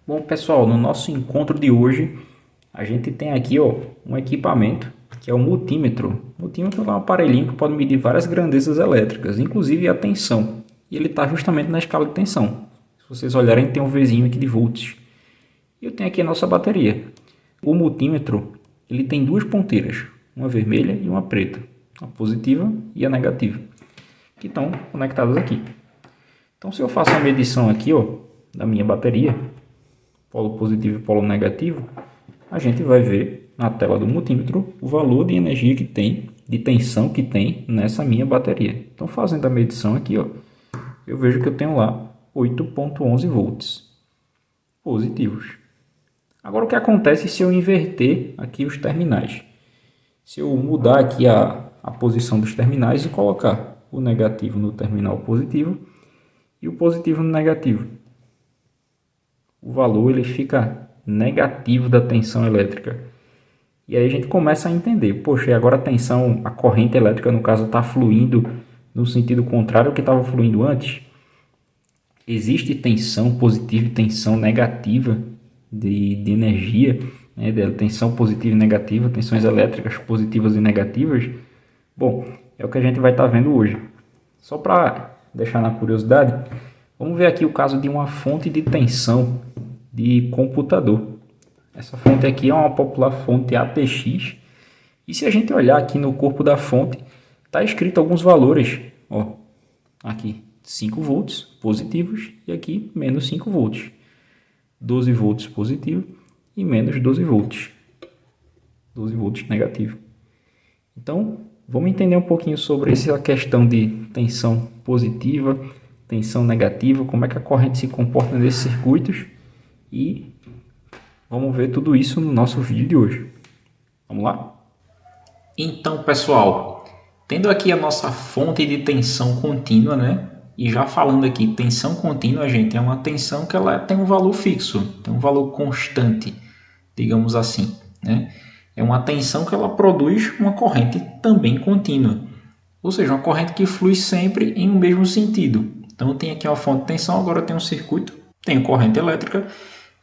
Bom, pessoal, no nosso encontro de hoje, a gente tem aqui um equipamento que é o multímetro. O multímetro é um aparelhinho que pode medir várias grandezas elétricas, inclusive a tensão. E ele está justamente na escala de tensão. Se vocês olharem, tem um Vzinho aqui de volts. E eu tenho aqui a nossa bateria. O multímetro ele tem duas ponteiras, uma vermelha e uma preta, a positiva e a negativa, que estão conectadas aqui. Então, se eu faço a medição aqui da minha bateria, polo positivo e polo negativo, a gente vai ver na tela do multímetro o valor de energia que tem, de tensão que tem nessa minha bateria. Então, fazendo a medição aqui, eu vejo que eu tenho lá 8,11 volts positivos. Agora, o que acontece se eu inverter aqui os terminais? Se eu mudar aqui a posição dos terminais e colocar o negativo no terminal positivo e o positivo no negativo, o valor ele fica negativo da tensão elétrica. E aí a gente começa a entender, poxa, agora a corrente elétrica no caso está fluindo no sentido contrário ao que estava fluindo antes. Existe tensão positiva e tensão negativa de energia, né? Tensão positiva e negativa, tensões elétricas positivas e negativas. Bom, é o que a gente vai estar vendo hoje. Só para deixar na curiosidade, vamos ver aqui o caso de uma fonte de tensão de computador. Essa fonte aqui é uma popular fonte ATX. E se a gente olhar aqui no corpo da fonte, está escrito alguns valores. Aqui 5 volts positivos e aqui menos 5 volts. 12 volts positivo e menos 12 volts. 12 volts negativo. Então, vamos entender um pouquinho sobre essa questão de tensão positiva, tensão negativa, como é que a corrente se comporta nesses circuitos e vamos ver tudo isso no nosso vídeo de hoje. Vamos lá? Então, pessoal, tendo aqui a nossa fonte de tensão contínua, né? E já falando aqui, tensão contínua, gente, é uma tensão que ela tem um valor fixo, tem um valor constante, digamos assim, né? É uma tensão que ela produz uma corrente também contínua, ou seja, uma corrente que flui sempre em um mesmo sentido. Então, eu tenho aqui uma fonte de tensão, agora eu tenho um circuito, tenho corrente elétrica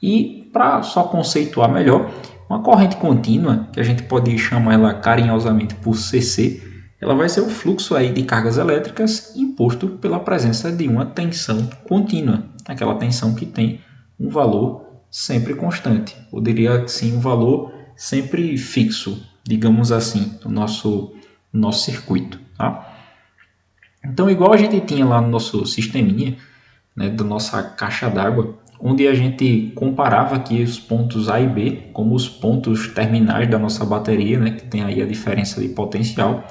e, para só conceituar melhor, uma corrente contínua, que a gente pode chamar ela carinhosamente por CC, ela vai ser o fluxo aí de cargas elétricas imposto pela presença de uma tensão contínua, aquela tensão que tem um valor sempre constante, ou diria assim, um valor sempre fixo, digamos assim, no nosso circuito. Tá? Então, igual a gente tinha lá no nosso sisteminha, né, da nossa caixa d'água, onde a gente comparava aqui os pontos A e B como os pontos terminais da nossa bateria, né, que tem aí a diferença de potencial.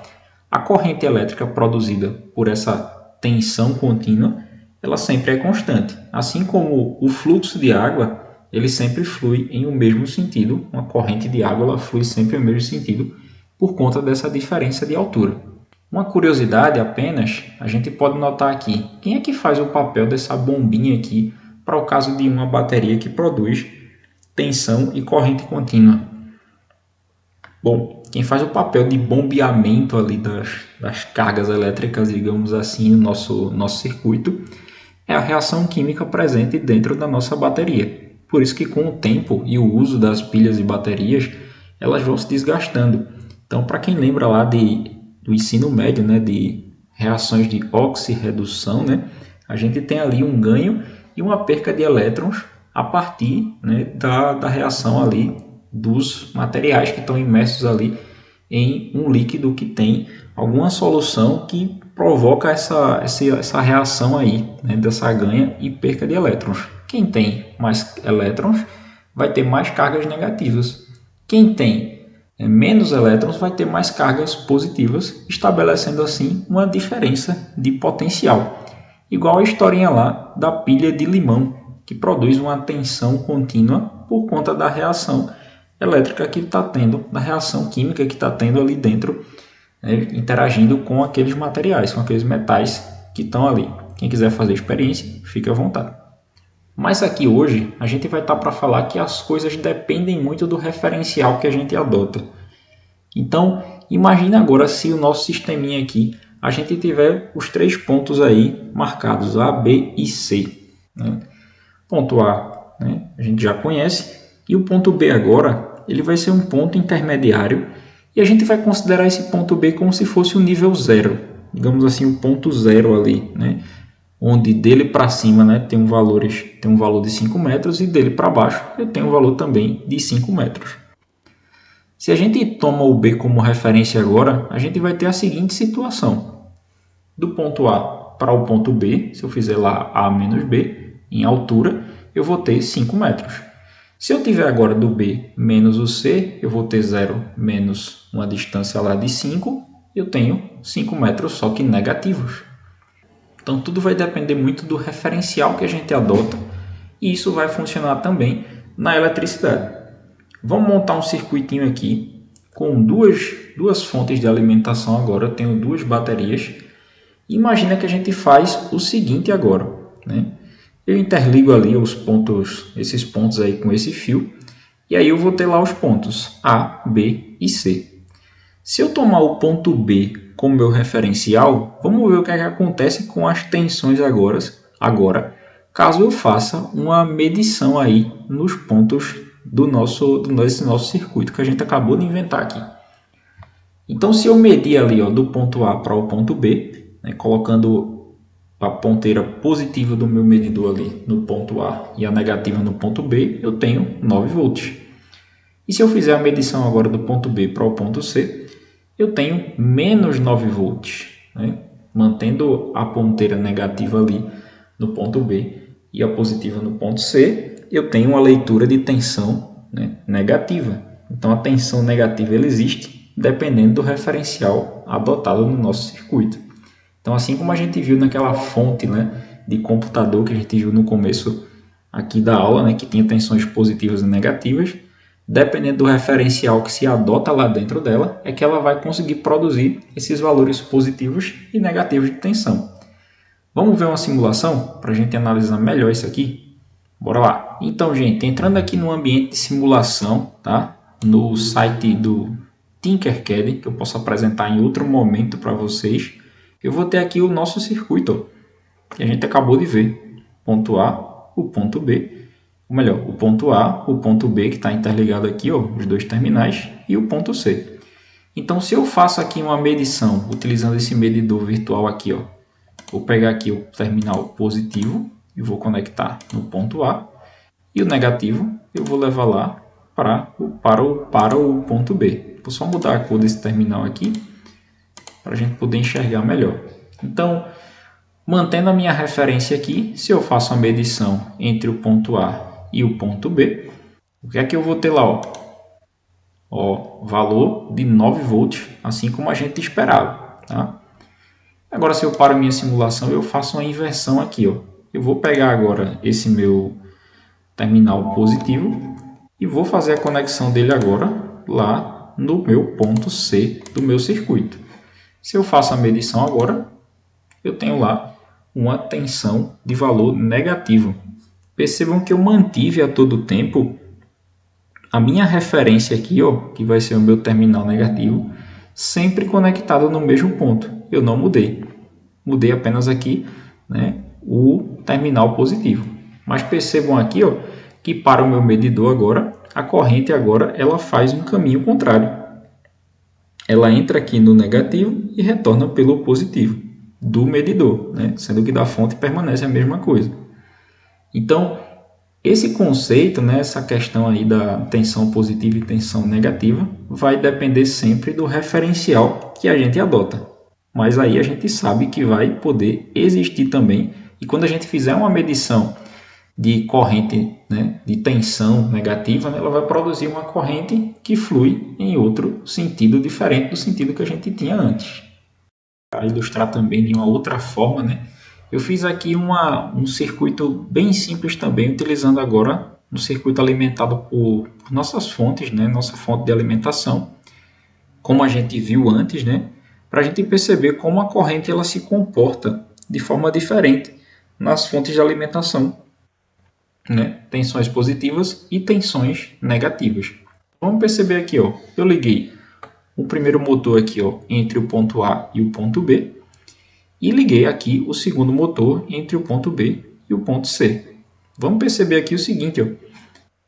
A corrente elétrica produzida por essa tensão contínua, ela sempre é constante. Assim como o fluxo de água, ele sempre flui em um mesmo sentido. Uma corrente de água ela flui sempre no mesmo sentido por conta dessa diferença de altura. Uma curiosidade apenas, a gente pode notar aqui, quem é que faz o papel dessa bombinha aqui para o caso de uma bateria que produz tensão e corrente contínua? Bom, quem faz o papel de bombeamento ali das cargas elétricas, digamos assim, no nosso circuito, é a reação química presente dentro da nossa bateria. Por isso que com o tempo e o uso das pilhas e baterias, elas vão se desgastando. Então, para quem lembra lá do ensino médio, né, de reações de oxirredução, né, a gente tem ali um ganho e uma perca de elétrons a partir, né, da reação ali dos materiais que estão imersos ali em um líquido que tem alguma solução que provoca essa reação aí, né, dessa ganha e perca de elétrons. Quem tem mais elétrons vai ter mais cargas negativas. Quem tem menos elétrons vai ter mais cargas positivas, estabelecendo assim uma diferença de potencial. Igual a historinha lá da pilha de limão, que produz uma tensão contínua por conta da reação elétrica que está tendo, da reação química que está tendo ali dentro, né, interagindo com aqueles materiais, com aqueles metais que estão ali. Quem quiser fazer experiência, fique à vontade. Mas aqui hoje a gente vai estar para falar que as coisas dependem muito do referencial que a gente adota. Então, imagine agora se o nosso sisteminha aqui, a gente tiver os 3 pontos aí marcados, A, B e C. Né? Ponto A né? A gente já conhece. E o ponto B agora, ele vai ser um ponto intermediário. E a gente vai considerar esse ponto B como se fosse o nível 0. Digamos assim, o ponto 0 ali, né? Onde dele para cima, né, tem um valor de 5 metros e dele para baixo eu tenho um valor também de 5 metros. Se a gente toma o B como referência agora, a gente vai ter a seguinte situação. Do ponto A para o ponto B, se eu fizer lá A menos B, em altura, eu vou ter 5 metros. Se eu tiver agora do B menos o C, eu vou ter 0 menos uma distância lá de 5, eu tenho 5 metros só que negativos. Então tudo vai depender muito do referencial que a gente adota e isso vai funcionar também na eletricidade. Vamos montar um circuitinho aqui com duas fontes de alimentação agora. Eu tenho duas baterias. Imagina que a gente faz o seguinte agora, né? Eu interligo ali esses pontos aí com esse fio e aí eu vou ter lá os pontos A, B e C. Se eu tomar o ponto B como meu referencial, vamos ver o que acontece com as tensões agora, caso eu faça uma medição aí nos pontos desse nosso circuito que a gente acabou de inventar aqui. Então, se eu medir ali do ponto A para o ponto B, né, colocando a ponteira positiva do meu medidor ali no ponto A e a negativa no ponto B, eu tenho 9 volts. E se eu fizer a medição agora do ponto B para o ponto C, eu tenho menos 9 volts, né? Mantendo a ponteira negativa ali no ponto B e a positiva no ponto C, eu tenho uma leitura de tensão, né, negativa. Então a tensão negativa ela existe dependendo do referencial adotado no nosso circuito. Então assim como a gente viu naquela fonte, né, de computador que a gente viu no começo aqui da aula, né, que tinha tensões positivas e negativas, dependendo do referencial que se adota lá dentro dela, é que ela vai conseguir produzir esses valores positivos e negativos de tensão. Vamos ver uma simulação para a gente analisar melhor isso aqui? Bora lá! Então, gente, entrando aqui no ambiente de simulação, tá? No site do Tinkercad, que eu posso apresentar em outro momento para vocês, eu vou ter aqui o nosso circuito, que a gente acabou de ver. Ponto A, o ponto B, ou melhor, o ponto A, o ponto B, que está interligado aqui, os dois terminais, e o ponto C. Então, se eu faço aqui uma medição, utilizando esse medidor virtual aqui, vou pegar aqui o terminal positivo e vou conectar no ponto A, e o negativo eu vou levar lá para o ponto B. Vou só mudar a cor desse terminal aqui, para a gente poder enxergar melhor. Então, mantendo a minha referência aqui, se eu faço a medição entre o ponto A e o ponto B, o que é que eu vou ter lá? Valor de 9 volts, assim como a gente esperava. Tá? Agora, se eu paro a minha simulação, eu faço uma inversão aqui. Eu vou pegar agora esse meu terminal positivo e vou fazer a conexão dele agora lá no meu ponto C do meu circuito. Se eu faço a medição agora, eu tenho lá uma tensão de valor negativo. Percebam que eu mantive a todo tempo a minha referência aqui, que vai ser o meu terminal negativo, sempre conectado no mesmo ponto. Eu não mudei. Mudei apenas aqui, né, o terminal positivo. Mas percebam aqui, que para o meu medidor agora, a corrente agora ela faz um caminho contrário. Ela entra aqui no negativo e retorna pelo positivo do medidor, né? Sendo que da fonte permanece a mesma coisa. Então, esse conceito, né, essa questão aí da tensão positiva e tensão negativa, vai depender sempre do referencial que a gente adota. Mas aí a gente sabe que vai poder existir também. E quando a gente fizer uma medição de corrente, né, de tensão negativa, né, ela vai produzir uma corrente que flui em outro sentido diferente do sentido que a gente tinha antes. Para ilustrar também de uma outra forma, né, eu fiz aqui um circuito bem simples também, utilizando agora um circuito alimentado por nossas fontes, né, nossa fonte de alimentação, como a gente viu antes, né, para a gente perceber como a corrente ela se comporta de forma diferente nas fontes de alimentação, né, tensões positivas e tensões negativas. Vamos perceber aqui, eu liguei o primeiro motor aqui, entre o ponto A e o ponto B, e liguei aqui o segundo motor entre o ponto B e o ponto C. Vamos perceber aqui o seguinte, ó.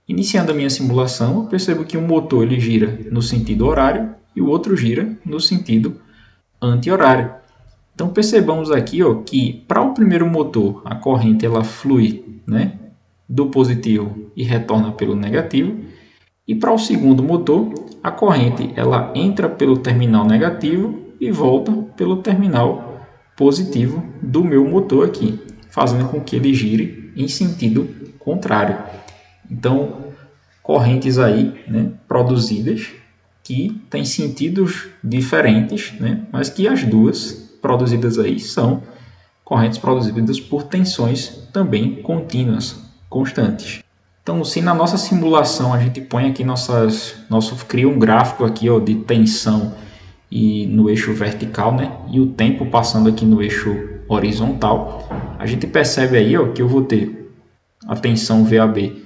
Iniciando a minha simulação, eu percebo que um motor ele gira no sentido horário e o outro gira no sentido anti-horário. Então percebamos aqui, ó, que para o primeiro motor a corrente ela flui, né, do positivo e retorna pelo negativo, e para o segundo motor a corrente ela entra pelo terminal negativo e volta pelo terminal positivo do meu motor aqui, fazendo com que ele gire em sentido contrário. Então, correntes aí, né, produzidas que têm sentidos diferentes, né, mas que as duas produzidas aí são correntes produzidas por tensões também contínuas, constantes. Então, se na nossa simulação a gente põe aqui cria um gráfico aqui, ó, de tensão e no eixo vertical, né, e o tempo passando aqui no eixo horizontal, a gente percebe aí, ó, que eu vou ter a tensão VAB,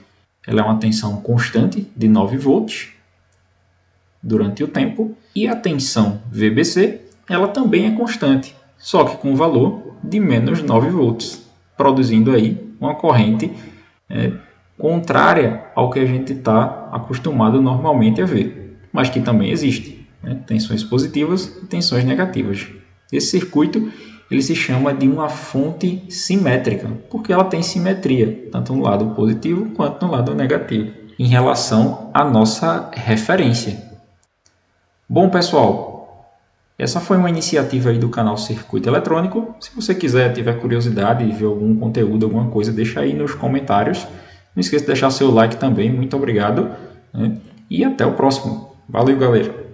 ela é uma tensão constante de 9 volts durante o tempo, e a tensão VBC, ela também é constante, só que com valor de menos 9 volts, produzindo aí uma corrente contrária ao que a gente está acostumado normalmente a ver, mas que também existe, né? Tensões positivas e tensões negativas. Esse circuito ele se chama de uma fonte simétrica, porque ela tem simetria, tanto no lado positivo quanto no lado negativo, em relação à nossa referência. Bom, pessoal, essa foi uma iniciativa aí do canal Circuito Eletrônico. Se você tiver curiosidade e ver algum conteúdo, alguma coisa, deixa aí nos comentários. Não esqueça de deixar seu like também. Muito obrigado, né? E até o próximo. Valeu, galera!